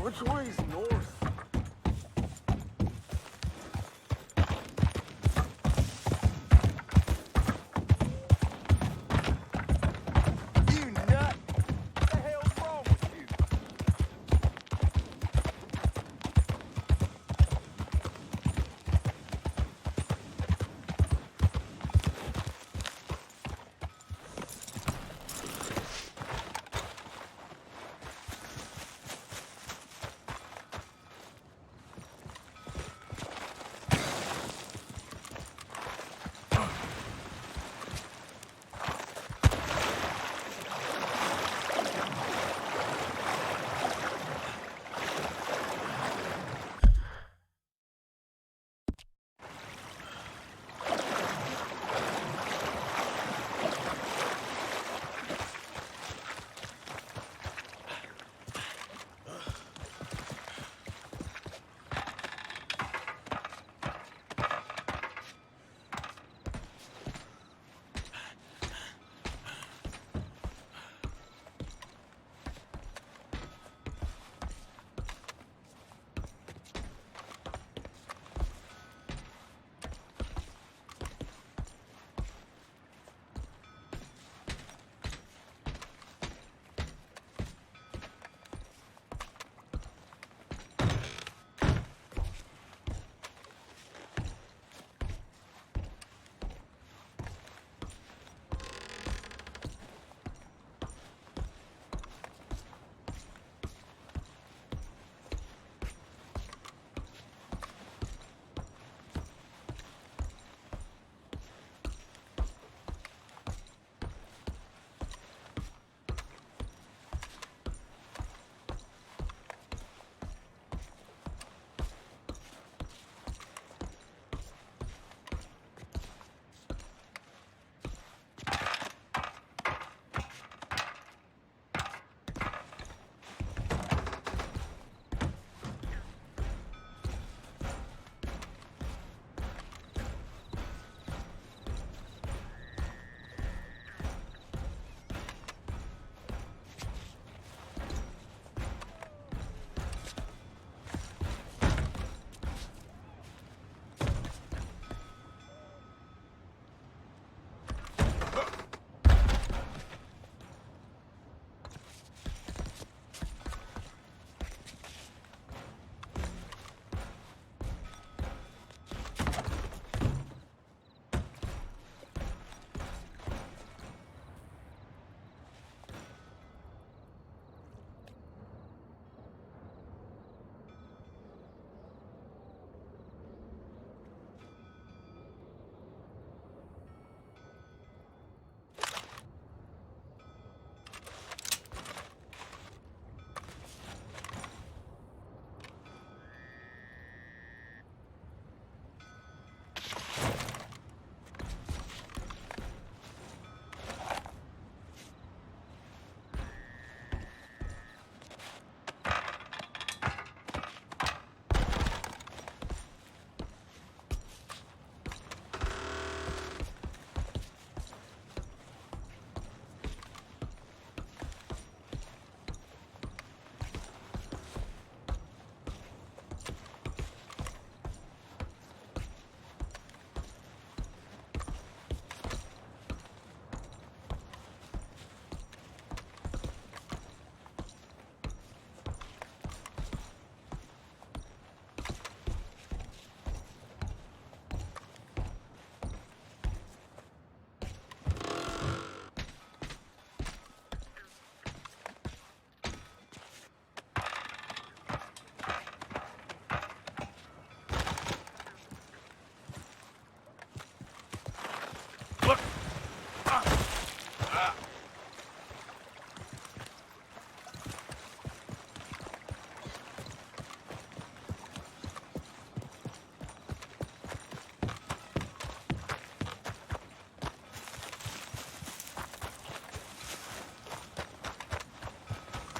Which way is north? You nut! What the hell's wrong with you?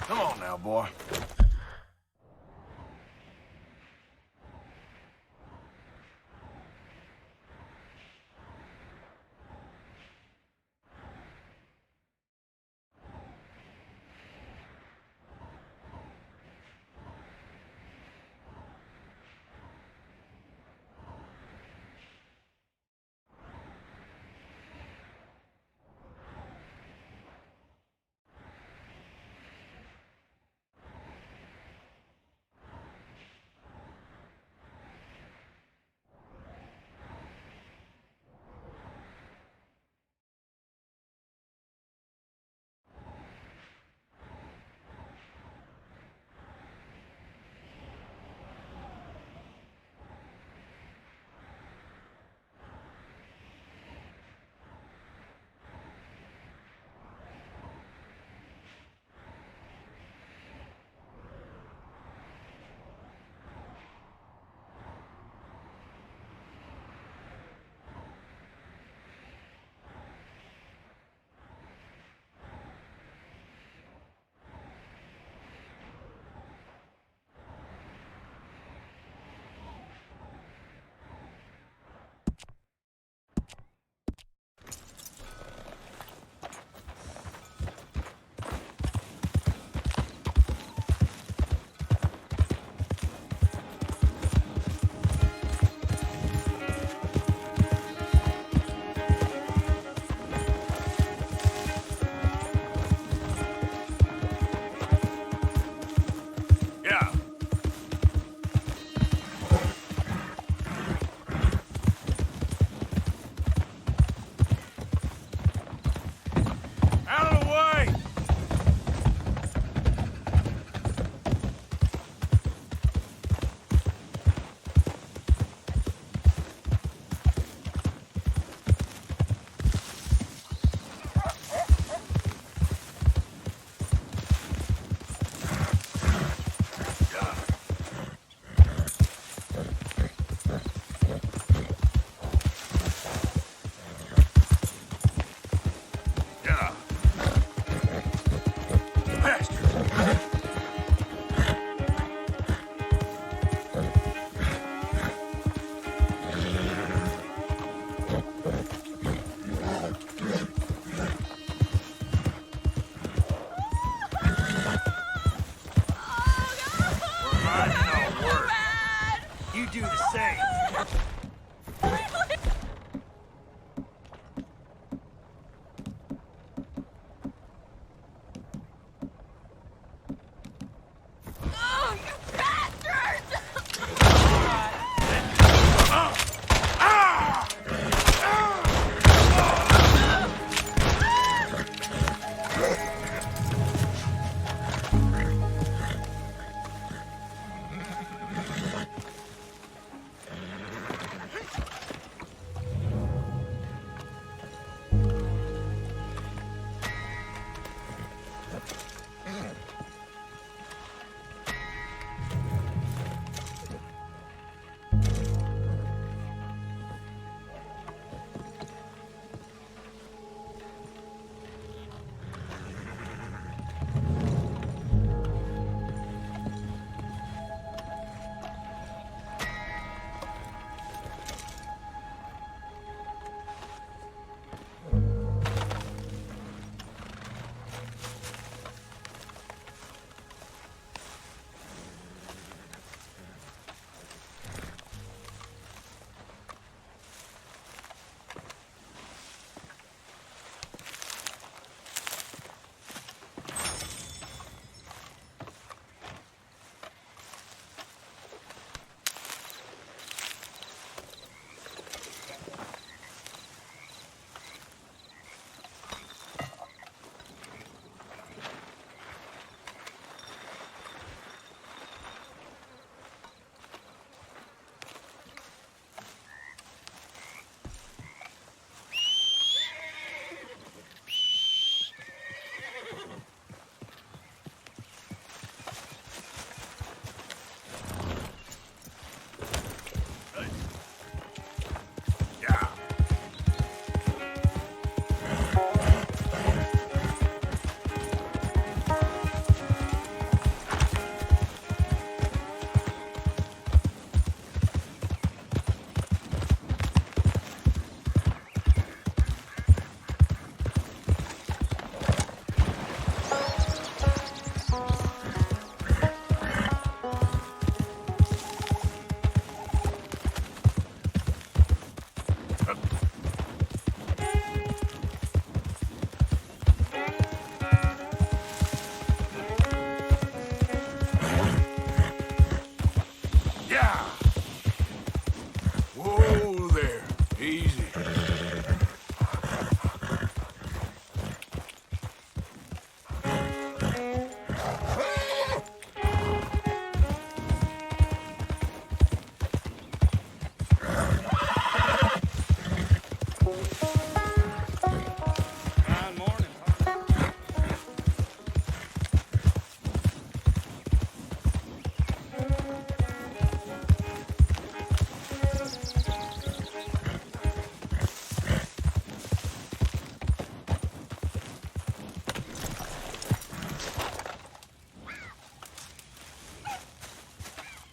Come on now, boy. do the same. Oh, you bastard!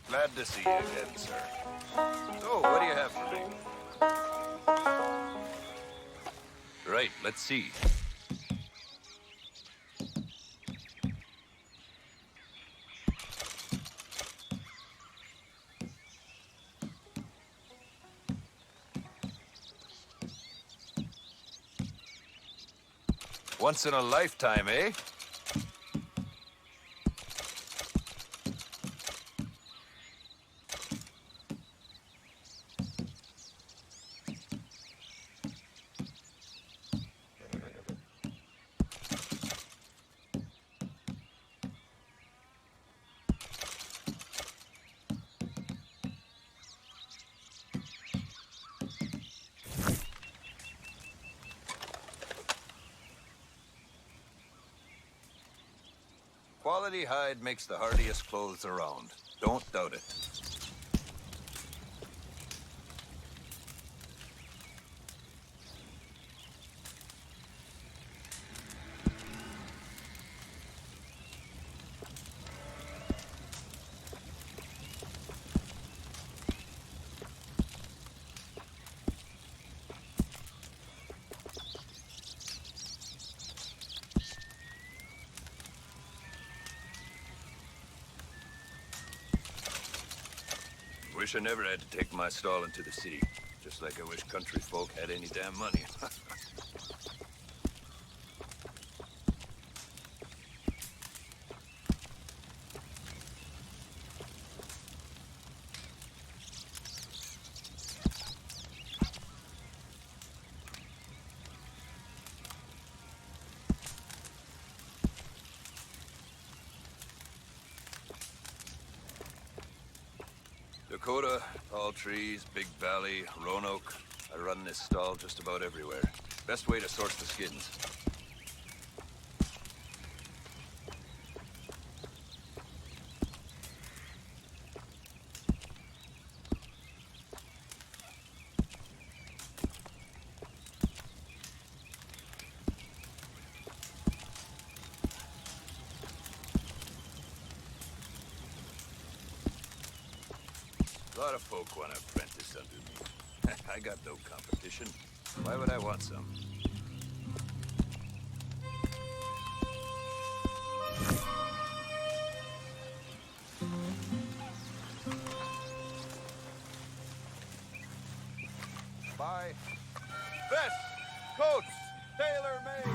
Glad to see you again, sir. So, what do you have for me? Right, let's see. Once in a lifetime, eh? Quality hide makes the hardiest clothes around. Don't doubt it. wish I never had to take my stall into the city. Just like I wish country folk had any damn money. Dakota, tall trees, big valley, Roanoke. I run this stall just about everywhere. Best way to source the skins. A lot of folk want to apprentice under me. I got no competition. Why would I want some? Buy vests, coats, tailor-made.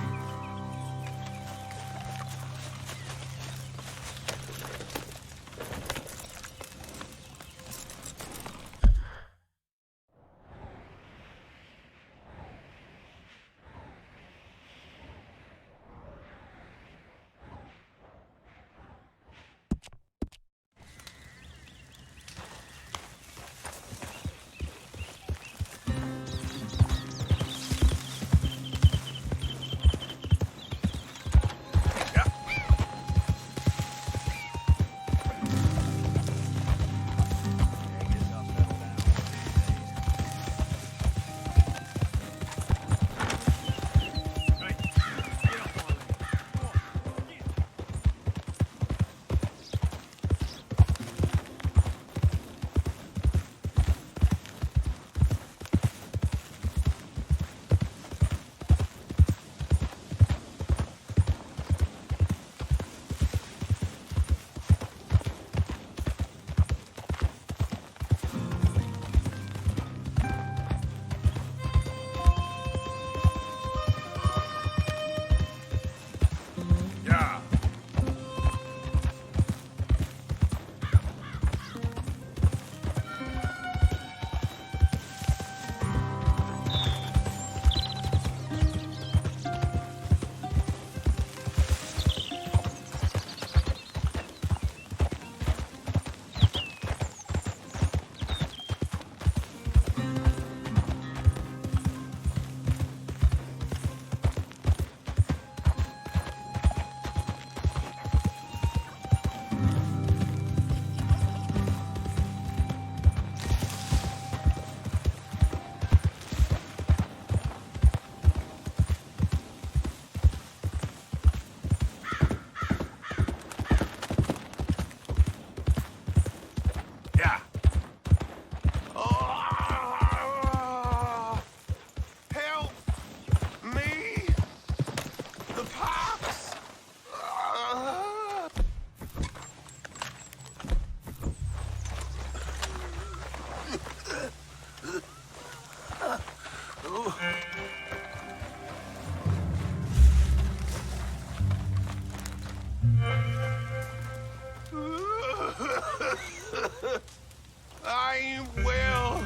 I ain't well.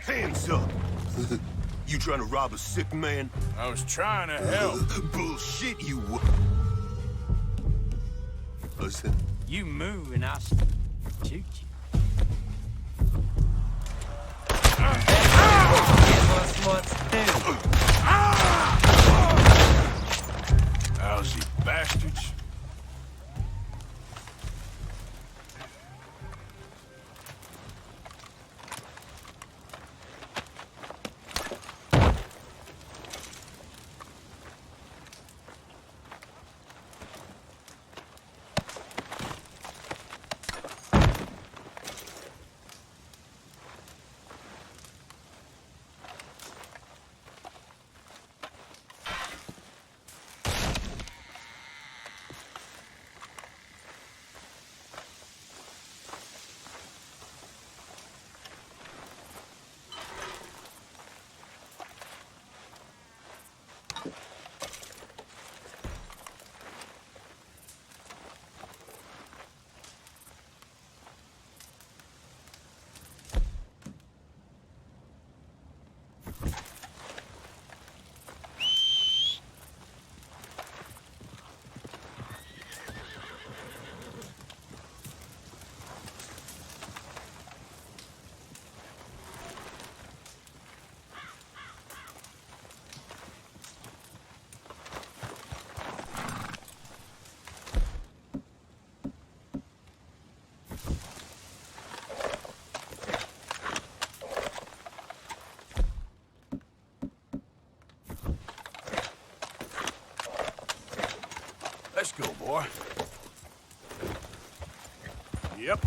Hands up. You trying to rob a sick man? I was trying to help. Bullshit, you Listen. You move and I'll shoot you. Lousy bastards. Let's go, boy. Yep.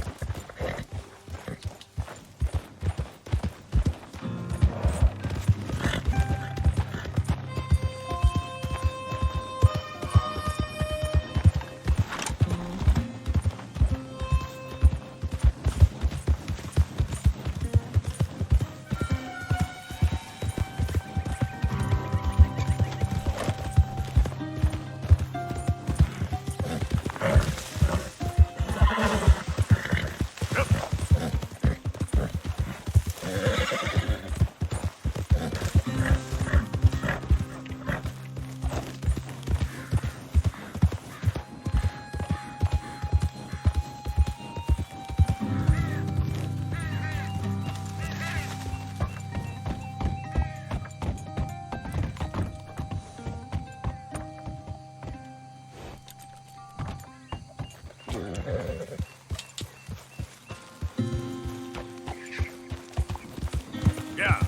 Yeah.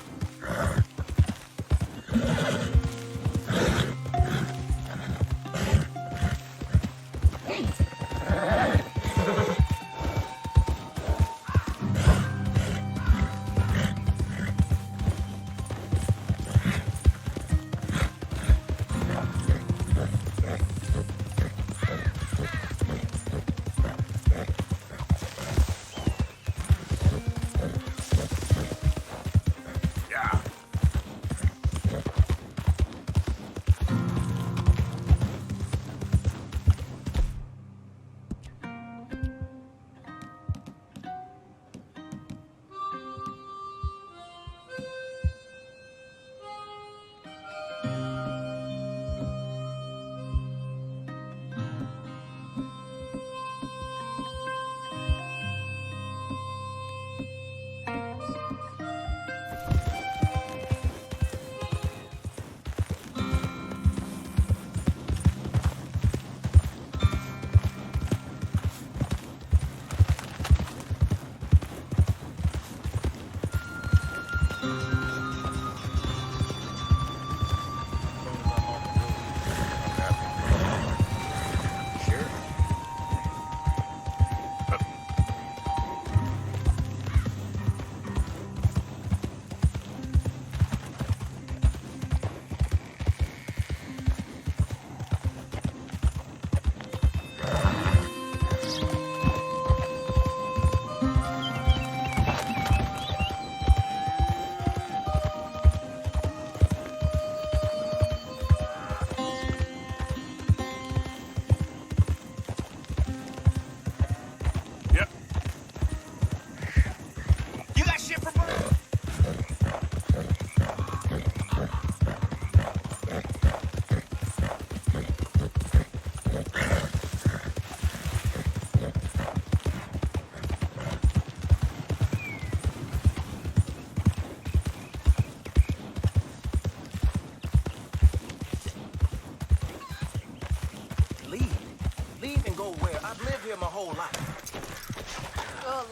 here my whole life.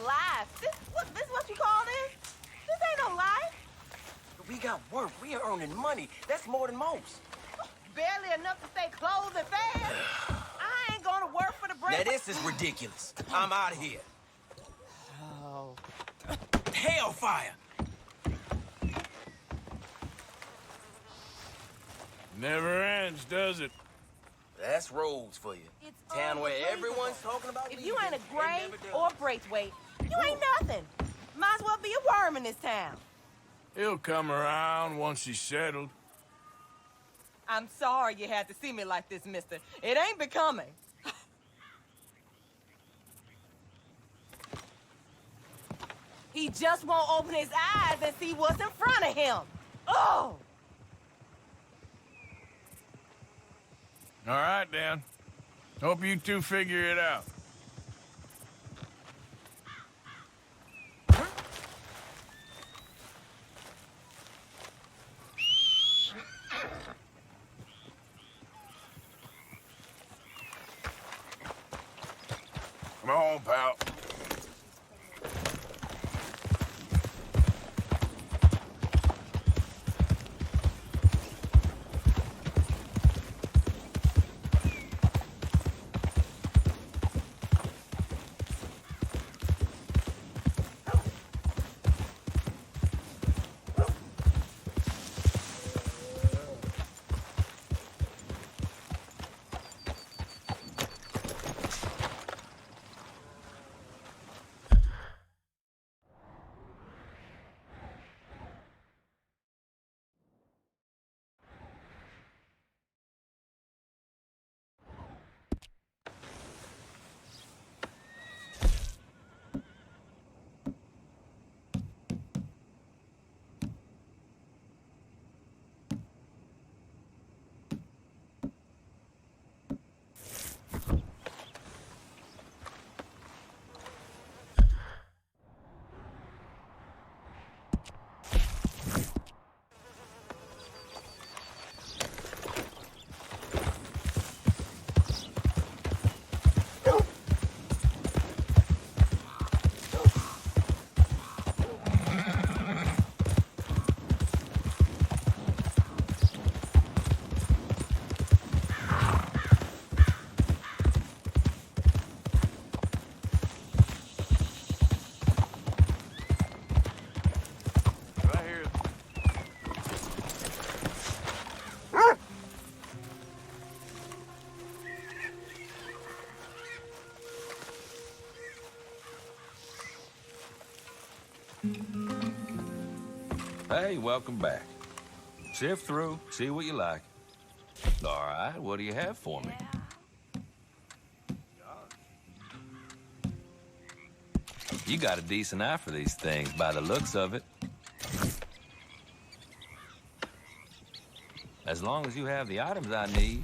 Life? This what you call this? This ain't no life. We got work. We are earning money. That's more than most. Barely enough to stay clothed and fed. I ain't gonna work for the bread. Now this is ridiculous. I'm out of here. Oh. Hellfire! Never ends, does it? That's roads for you. It's Town where unbelievable. everyone's talking about If you leaving, ain't a they Gray never do. or Braithwaite, you ain't nothing. Might as well be a worm in this town. He'll come around once he's settled. I'm sorry you had to see me like this, mister. It ain't becoming. He just won't open his eyes and see what's in front of him. Oh! All right, Dan. Hope you two figure it out. Come on, pal. Hey, welcome back. Sift through, see what you like. All right, what do you have for me? You got a decent eye for these things by the looks of it. As long as you have the items I need.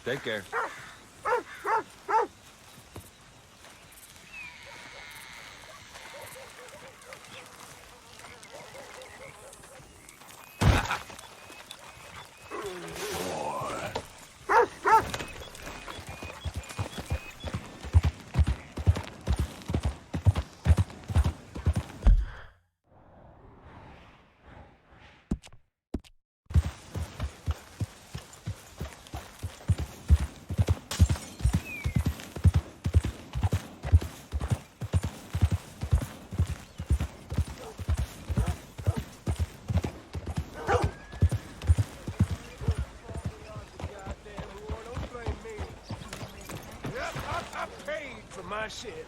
Take care. I paid for my shit.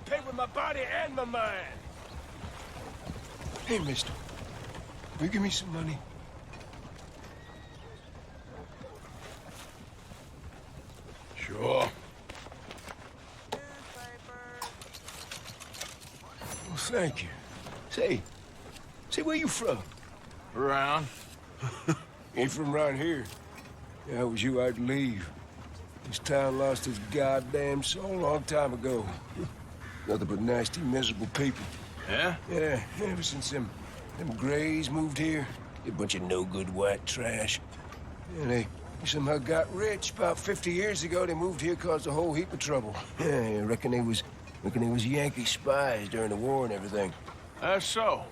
Paid with my body and my mind. Hey, mister. Will you give me some money? Sure. Well, thank you. Say, where you from? Around. Ain't from around here. If I was you, I'd leave. This town lost its goddamn soul a long time ago. Nothing but nasty, miserable people. Yeah? Yeah, ever since them Greys moved here, a bunch of no-good white trash. Yeah, they somehow got rich. About 50 years ago, they moved here, caused a whole heap of trouble. Yeah, I reckon they was Yankee spies during the war and everything. That's so.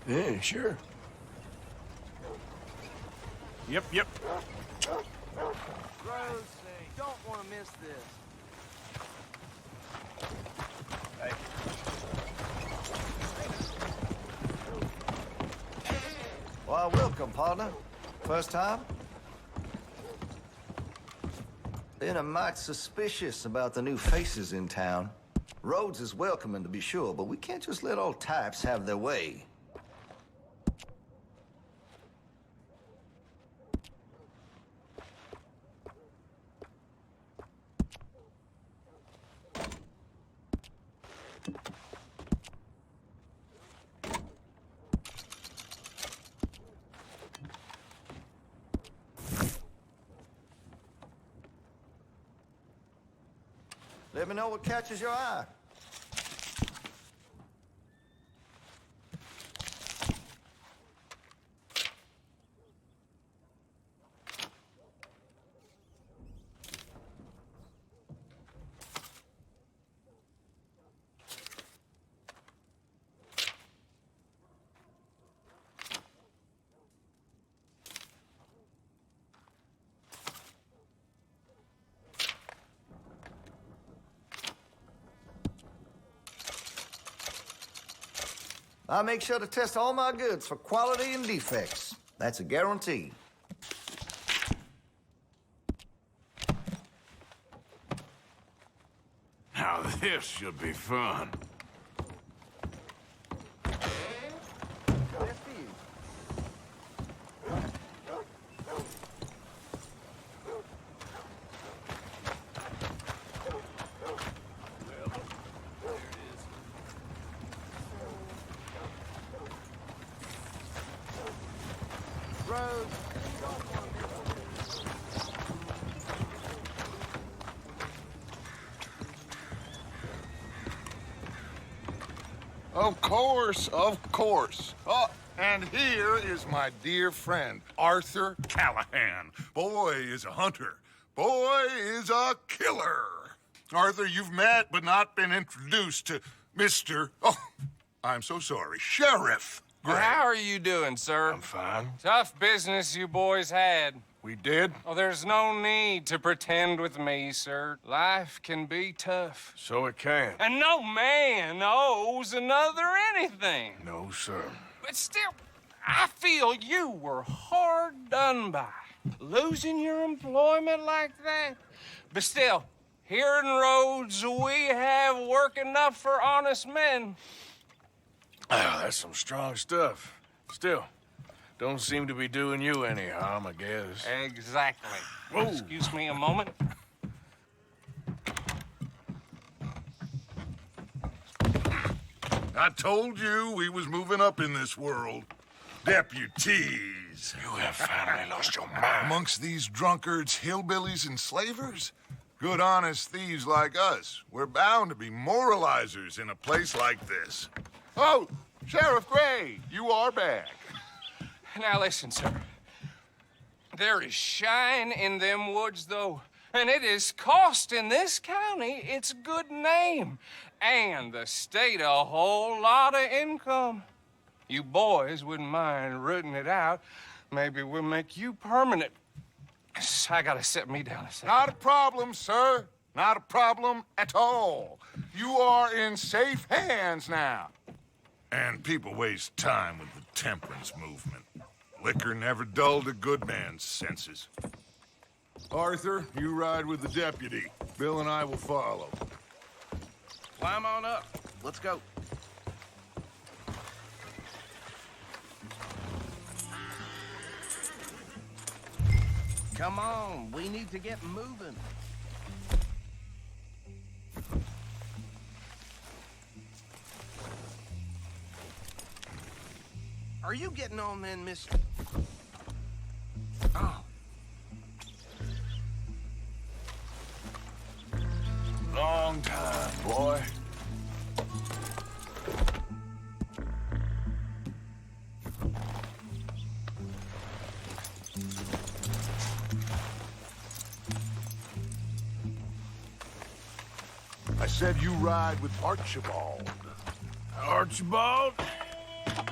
Yeah, sure. Yep. Rose, don't want to miss this. Well, welcome, partner. First time? Been a mite suspicious about the new faces in town. Rhodes is welcoming, to be sure, but we can't just let all types have their way. Let me know what catches your eye. I make sure to test all my goods for quality and defects. That's a guarantee. Now this should be fun. Of course. Oh, and here is my dear friend, Arthur Callahan. Boy is a hunter. Boy is a killer. Arthur, you've met but not been introduced to Mr. Oh, I'm so sorry, Sheriff Great. How are you doing, sir? I'm fine. Tough business you boys had. We did? Oh, there's no need to pretend with me, sir. Life can be tough. So it can. And no man owes another anything. No, sir. But still, I feel you were hard done by. Losing your employment like that. But still, here in Rhodes, we have work enough for honest men. Oh, that's some strong stuff. Still, don't seem to be doing you any harm, I guess. Exactly. Whoa. Excuse me a moment. I told you we was moving up in this world. Deputies. You have finally lost your mind. Amongst these drunkards, hillbillies, and slavers? Good, honest thieves like us. We're bound to be moralizers in a place like this. Oh, Sheriff Gray, you are back. Now listen, sir. There is shine in them woods, though, and it is costing this county its good name and the state a whole lot of income. You boys wouldn't mind rooting it out. Maybe we'll make you permanent. I gotta sit me down a second. Not a problem, sir. Not a problem at all. You are in safe hands now. And people waste time with the temperance movement. Liquor never dulled a good man's senses. Arthur, you ride with the deputy. Bill and I will follow. Climb on up. Let's go. Come on, we need to get moving. Are you getting on then, mister? Oh. Long time, boy. I said you ride with Archibald. Archibald?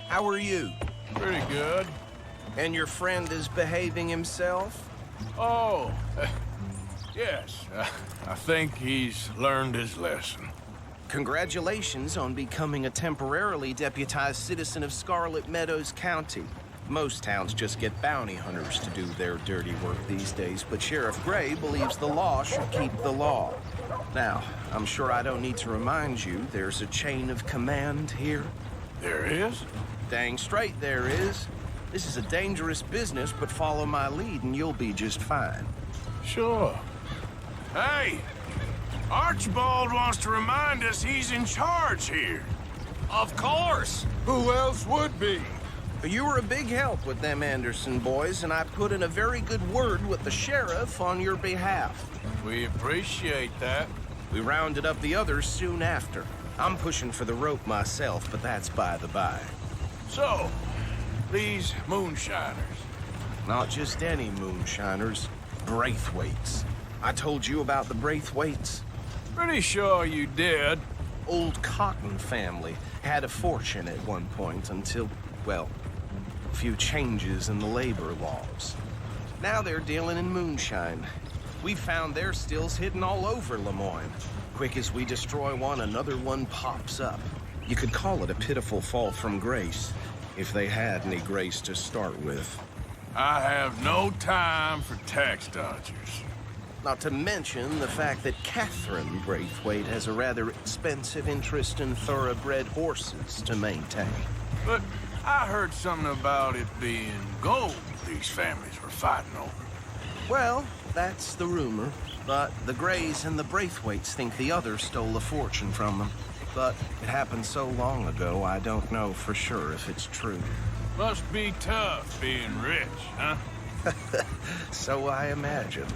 How are you? Pretty good. And your friend is behaving himself? Oh, yes. I think he's learned his lesson. Congratulations on becoming a temporarily deputized citizen of Scarlet Meadows County. Most towns just get bounty hunters to do their dirty work these days, but Sheriff Gray believes the law should keep the law. Now, I'm sure I don't need to remind you there's a chain of command here. There is? Dang straight there is. This is a dangerous business, but follow my lead and you'll be just fine. Sure. Hey! Archibald wants to remind us he's in charge here. Of course. Who else would be? You were a big help with them Anderson boys, and I put in a very good word with the sheriff on your behalf. We appreciate that. We rounded up the others soon after. I'm pushing for the rope myself, but that's by the by. So, these moonshiners. Not just any moonshiners, Braithwaites. I told you about the Braithwaites. Pretty sure you did. Old Cotton family had a fortune at one point until, well, a few changes in the labor laws. Now they're dealing in moonshine. We found their stills hidden all over Lemoyne. Quick as we destroy one, another one pops up. You could call it a pitiful fall from grace, if they had any grace to start with. I have no time for tax dodgers. Not to mention the fact that Catherine Braithwaite has a rather expensive interest in thoroughbred horses to maintain. But I heard something about it being gold these families were fighting over. Well, that's the rumor. But the Grays and the Braithwaites think the other stole a fortune from them. But it happened so long ago, I don't know for sure if it's true. Must be tough being rich, huh? So I imagine.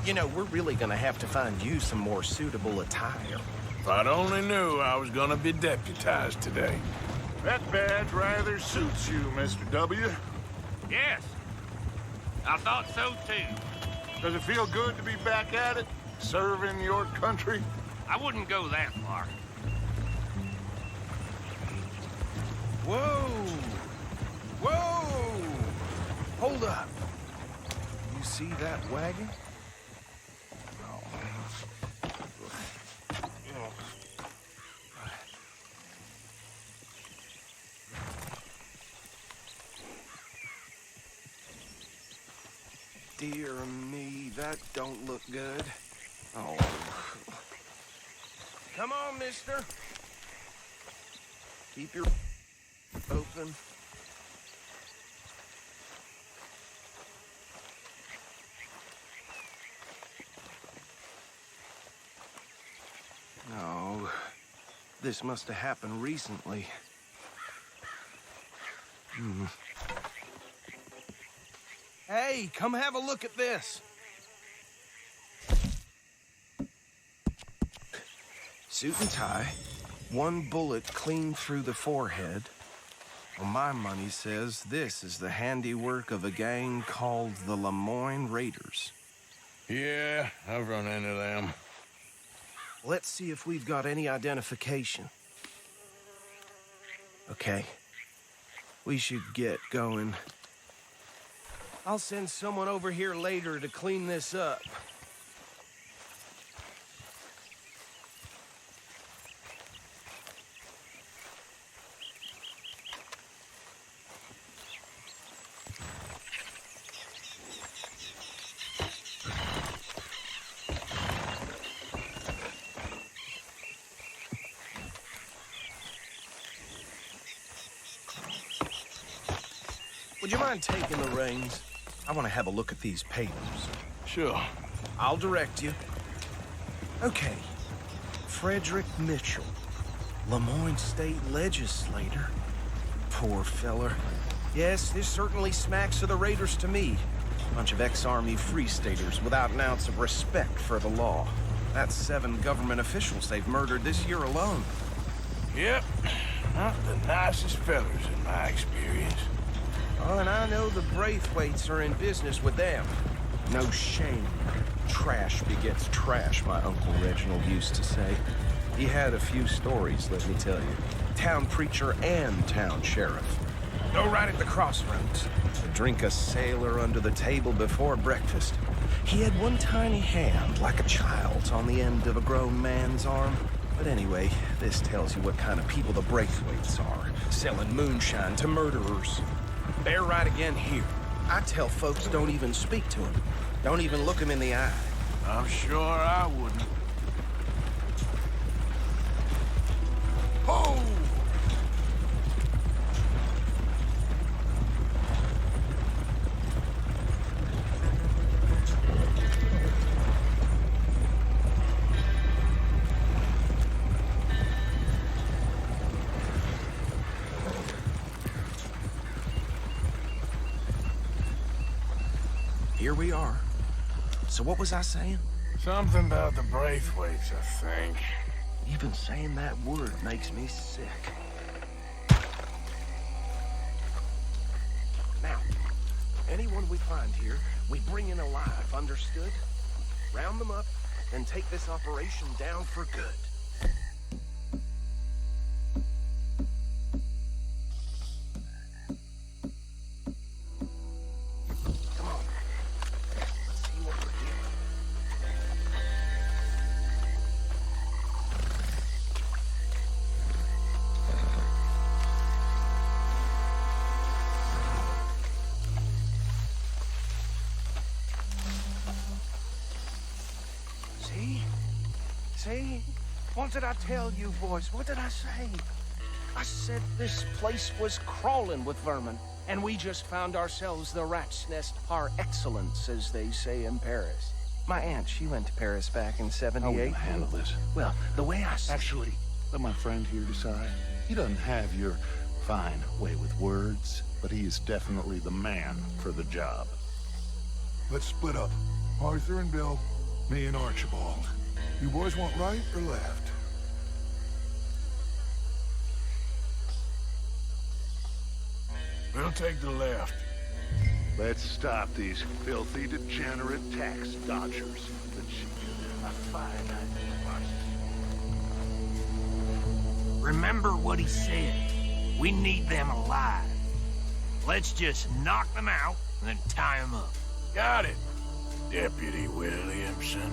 You know, we're really gonna have to find you some more suitable attire. If I'd only knew I was gonna be deputized today. That badge rather suits you, Mr. W. Yes. I thought so too. Does it feel good to be back at it? Serving your country? I wouldn't go that far. Whoa! Whoa! Hold up. You see that wagon? Dear me, that don't look good. Oh. Come on, mister. Keep your open. No. This must have happened recently. Hey, come have a look at this. Suit and tie, one bullet clean through the forehead. Well, my money says this is the handiwork of a gang called the Lemoyne Raiders. Yeah, I've run into them. Let's see if we've got any identification. Okay. We should get going. I'll send someone over here later to clean this up. Would you mind taking the reins? I want to have a look at these papers. Sure. I'll direct you. Okay. Frederick Mitchell, Lemoyne State Legislator. Poor feller. Yes, this certainly smacks of the Raiders to me. Bunch of ex-Army Free Staters without an ounce of respect for the law. That's 7 government officials they've murdered this year alone. Yep. Not the nicest fellers in my experience. Oh, and I know the Braithwaites are in business with them. No shame. Trash begets trash, my Uncle Reginald used to say. He had a few stories, let me tell you. Town preacher and town sheriff. Go right at the crossroads. Drink a sailor under the table before breakfast. He had one tiny hand, like a child's, on the end of a grown man's arm. But anyway, this tells you what kind of people the Braithwaites are. Selling moonshine to murderers. They're right again here. I tell folks don't even speak to him. Don't even look him in the eye. I'm sure I wouldn't. Oh! Here we are. So what was I saying? Something about the Braithwaites, I think. Even saying that word makes me sick. Now, anyone we find here, we bring in alive, understood? Round them up, and take this operation down for good. Come on. Let's see what we're doing. See? What did I tell you, boys? What did I say? I said this place was crawling with vermin, and we just found ourselves the rat's nest par excellence, as they say in Paris. My aunt, she went to Paris back in '78. How are we gonna handle this? Well, the way I see Actually, let my friend here decide. He doesn't have your fine way with words, but he is definitely the man for the job. Let's split up. Arthur and Bill, me and Archibald. You boys want right or left? We'll take the left. Let's stop these filthy, degenerate tax dodgers. A fine idea, Marcy. Remember what he said. We need them alive. Let's just knock them out and then tie them up. Got it, Deputy Williamson.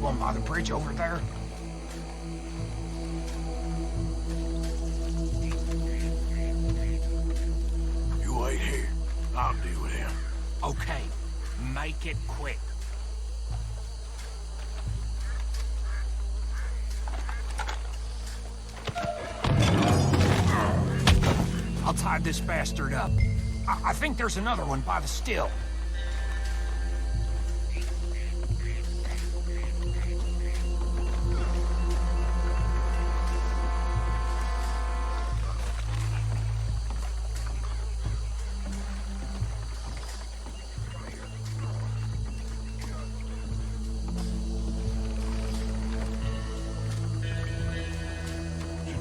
One by the bridge over there. You wait here. I'll deal with him. Okay, make it quick. I'll tie this bastard up. I think there's another one by the still.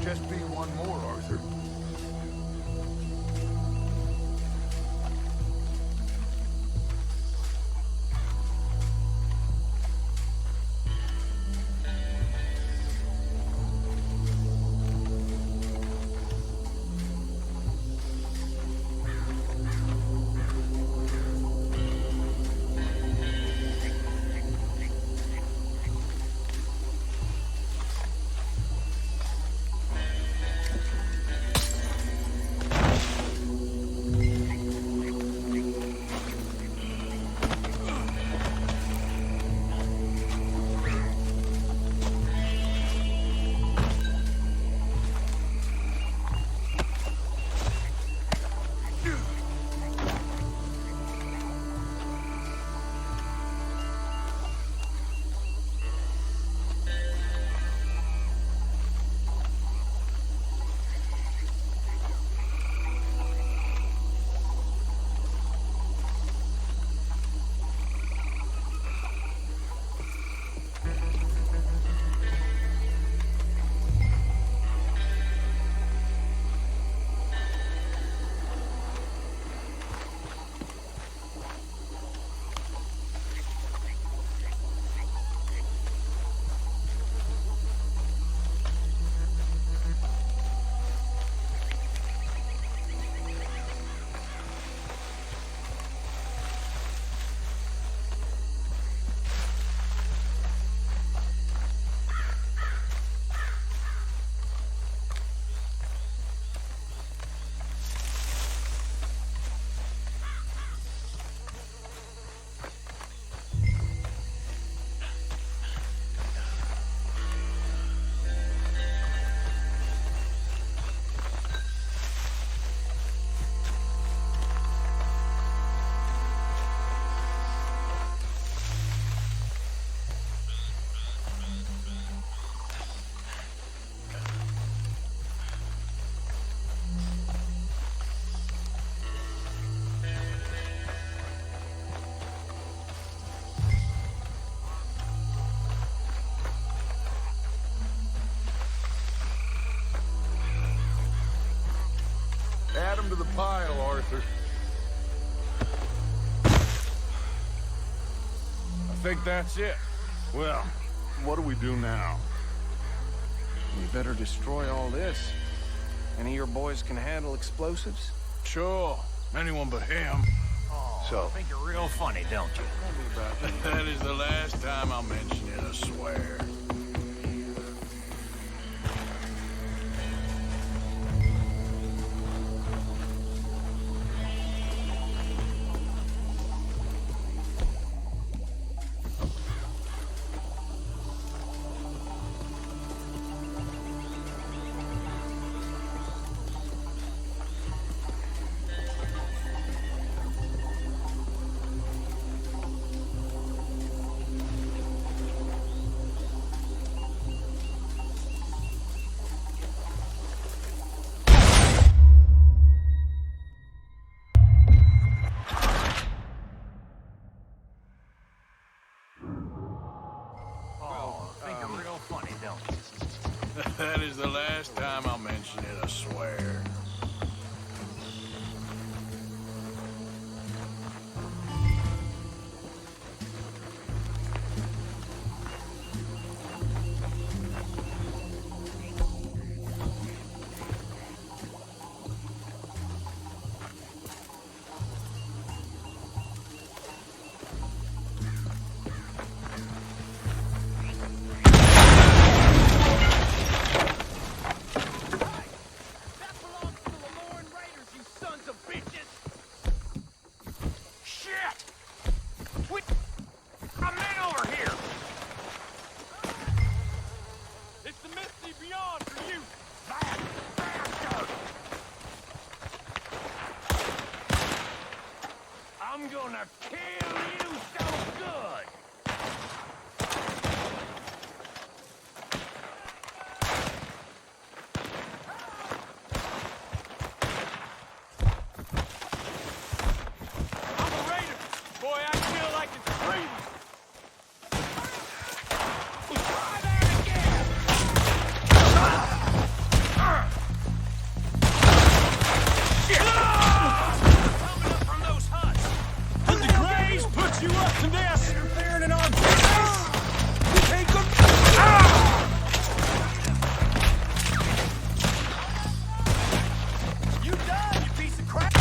Just be one more, Arthur. Add him to the pile, Arthur. I think that's it. Well, what do we do now? We better destroy all this. Any of your boys can handle explosives? Sure. Anyone but him. So, I think you're real funny, don't you? That is the last time I'll mention it, I swear. gonna kill you so good! I'm a raider. Boy, I feel like it's free. Try that again! Coming up from those huts! Did the Grays put you up to this? Interfering in our business! We can't go... You done, you piece of crap.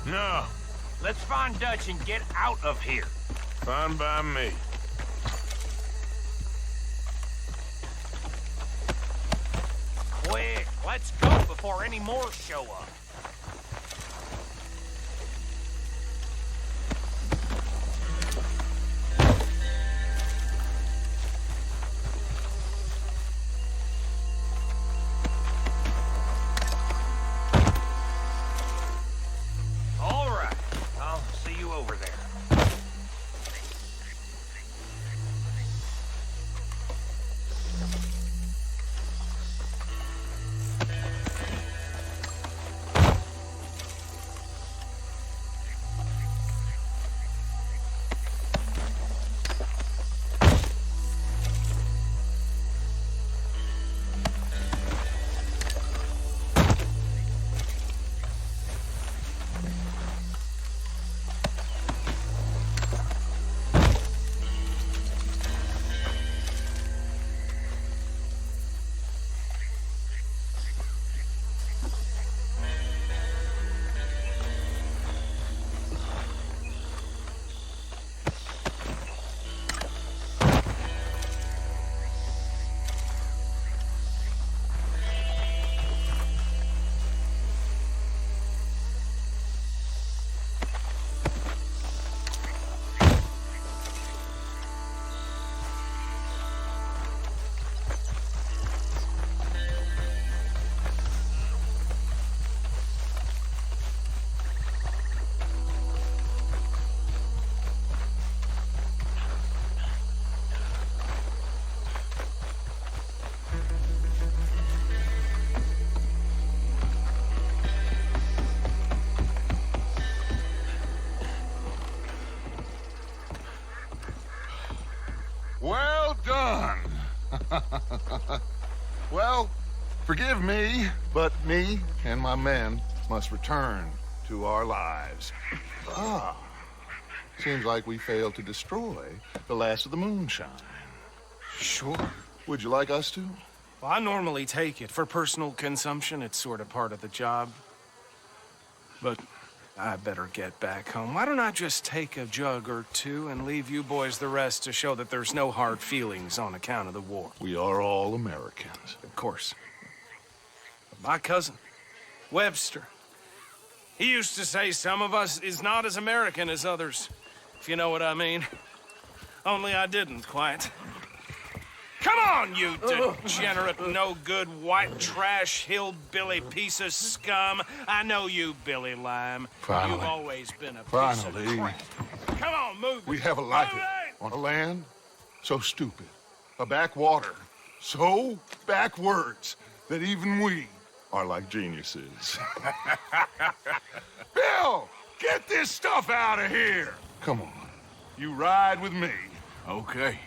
No. Let's find Dutch and get out of here. Fine by me. Quick, let's go before any more show up. All right, I'll see you over there. Well done. Well, forgive me, but me and my men must return to our lives. Ah, seems like we failed to destroy the last of the moonshine. Sure. Would you like us to? Well, I normally take it. For personal consumption, it's sort of part of the job. But I better get back home. Why don't I just take a jug or two and leave you boys the rest to show that there's no hard feelings on account of the war? We are all Americans. Of course. My cousin, Webster, he used to say some of us is not as American as others, if you know what I mean. Only I didn't quite. Come on, you degenerate, no-good, white trash, hillbilly piece of scum. I know you, Billy Lime. Finally. You've always been a piece Finally. of crap. Come on, move it. We have a life Move it! on a land so stupid, a backwater so backwards that even we are like geniuses. Bill, get this stuff out of here. Come on, you ride with me. Okay.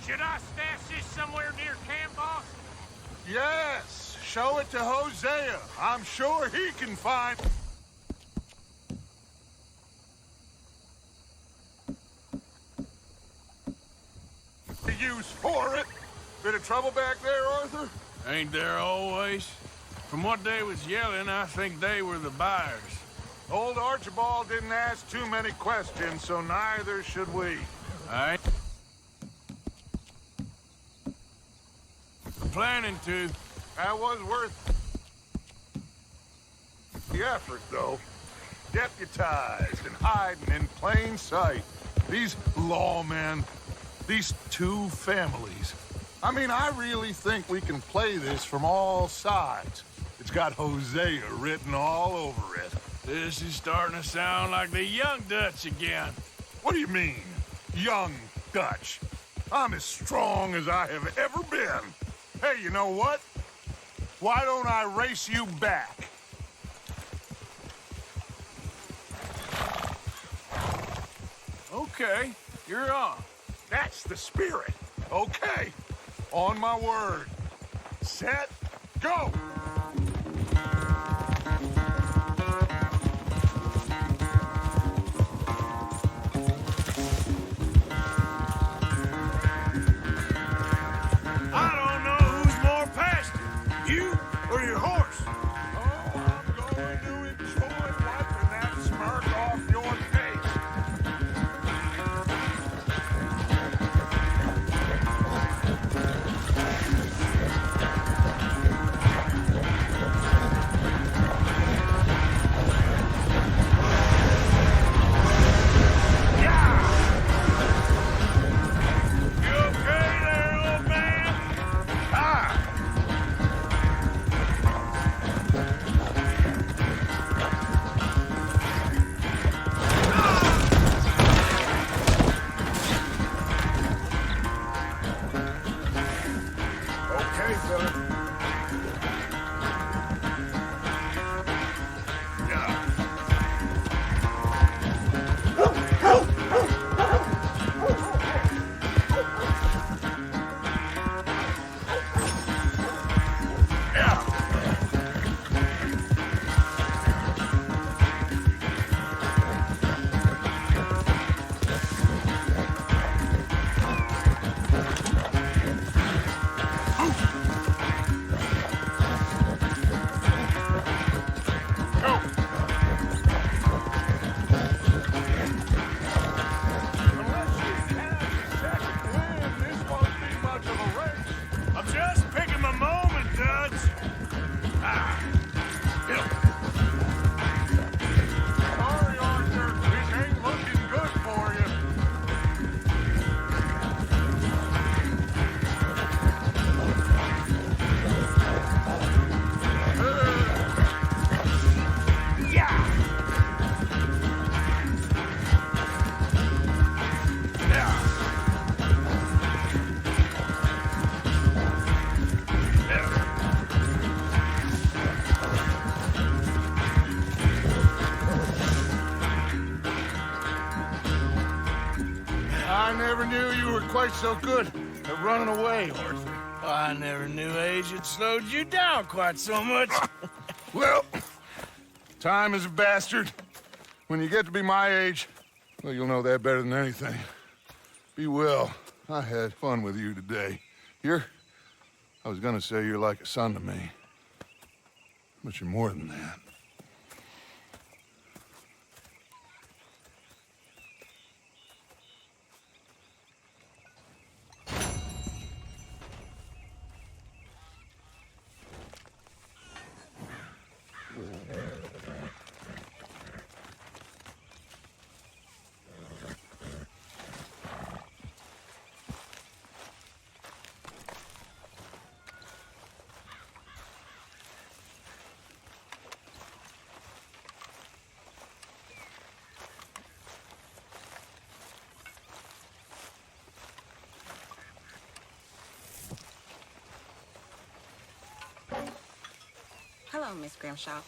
Should I stash this somewhere near camp, boss? Yes, show it to Hosea. I'm sure he can find... the use for it. Bit of trouble back there, Arthur? Ain't there always? From what they was yelling, I think they were the buyers. Old Archibald didn't ask too many questions, so neither should we. I ain't planning to. That was worth the effort, though. Deputized and hiding in plain sight. These lawmen, these two families. I mean, I really think we can play this from all sides. It's got Hosea written all over it. This is starting to sound like the Young Dutch again. What do you mean, young Dutch? I'm as strong as I have ever been. Hey, you know what? Why don't I race you back? Okay, you're on. That's the spirit. Okay. On my word. Set, go! I don't know who's more passionate, you or your horse. Oh, I'm going to enjoy wiping that smirk off your face. You okay there, old man? Okay, fella. I'm just picking my moment, Dutch. Sorry, Arthur. This ain't looking good for you. I never knew you were quite so good at running away, Arthur. I never knew age had slowed you down quite so much. Well, time is a bastard. When you get to be my age, well, you'll know that better than anything. Be well. I had fun with you today. I was gonna say you're like a son to me. But you're more than that. Hello, Miss Grimshaw.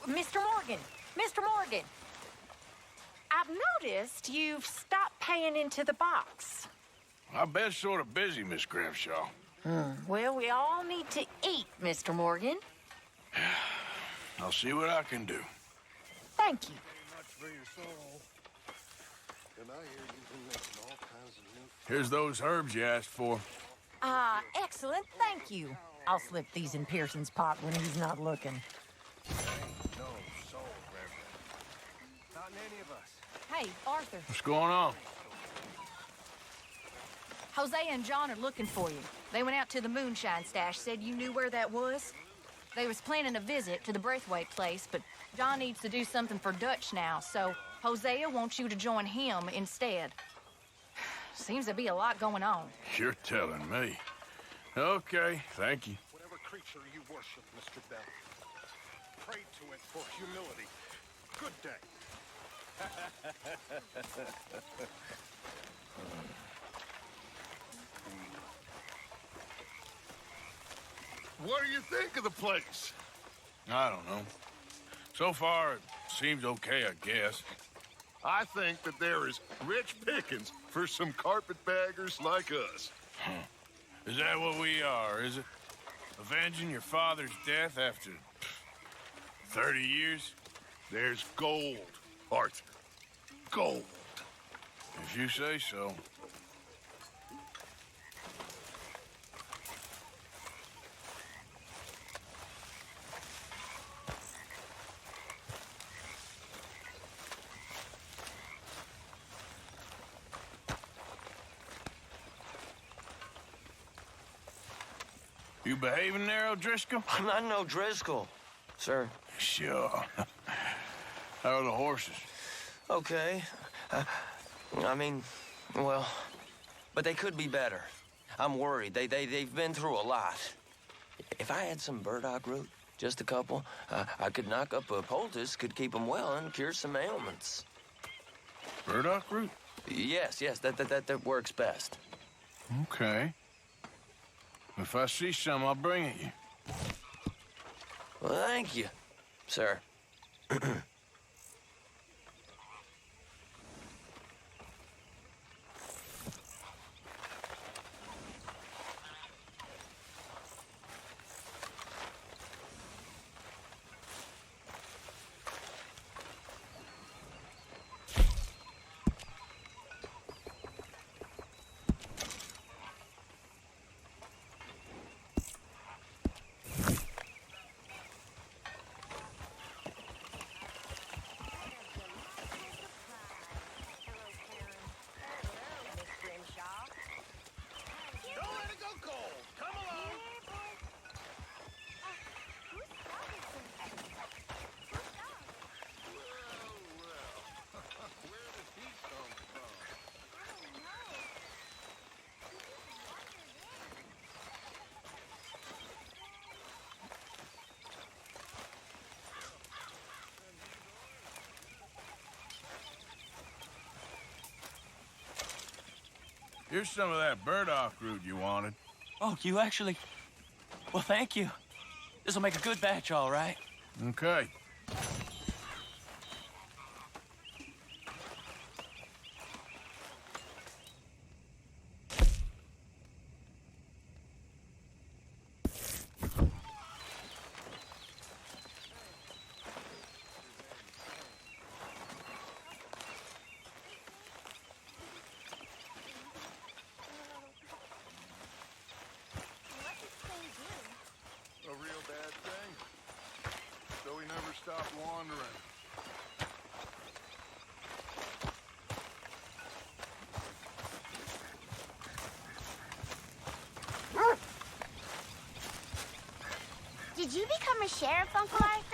Mr. Morgan! Mr. Morgan! I've noticed you've stopped paying into the box. I've been sort of busy, Miss Grimshaw. Well, we all need to eat, Mr. Morgan. I'll see what I can do. Thank you. Here's those herbs you asked for. Excellent, thank you. I'll slip these in Pearson's pot when he's not looking. No soul, Reverend. Not in any of us. Hey, Arthur. What's going on? Hosea and John are looking for you. They went out to the moonshine stash, said you knew where that was. They was planning a visit to the Braithwaite place, but John needs to do something for Dutch now, so Hosea wants you to join him instead. Seems to be a lot going on. You're telling me. Okay, thank you. Whatever creature you worship, Mr. Bell, pray to it for humility. Good day. What do you think of the place? I don't know. So far, it seems okay, I guess. I think that there is rich pickings for some carpetbaggers like us. Is that what we are, is it? Avenging your father's death after 30 years? There's gold, Arthur. Gold. If you say so. You behaving there, O'Driscoll? I'm not no Driscoll, sir. Sure. How are the horses? Okay. I mean, well, but they could be better. I'm worried. They've been through a lot. If I had some burdock root, just a couple, I could knock up a poultice, could keep them well and cure some ailments. Burdock root? Yes, that works best. Okay. If I see some, I'll bring it you. Well, thank you, sir. Here's some of that burdock root you wanted. Oh, you actually... Well, thank you. This'll make a good batch, all right. Okay. A real bad thing. So we never stopped wandering. Did you become a sheriff, Uncle Arthur?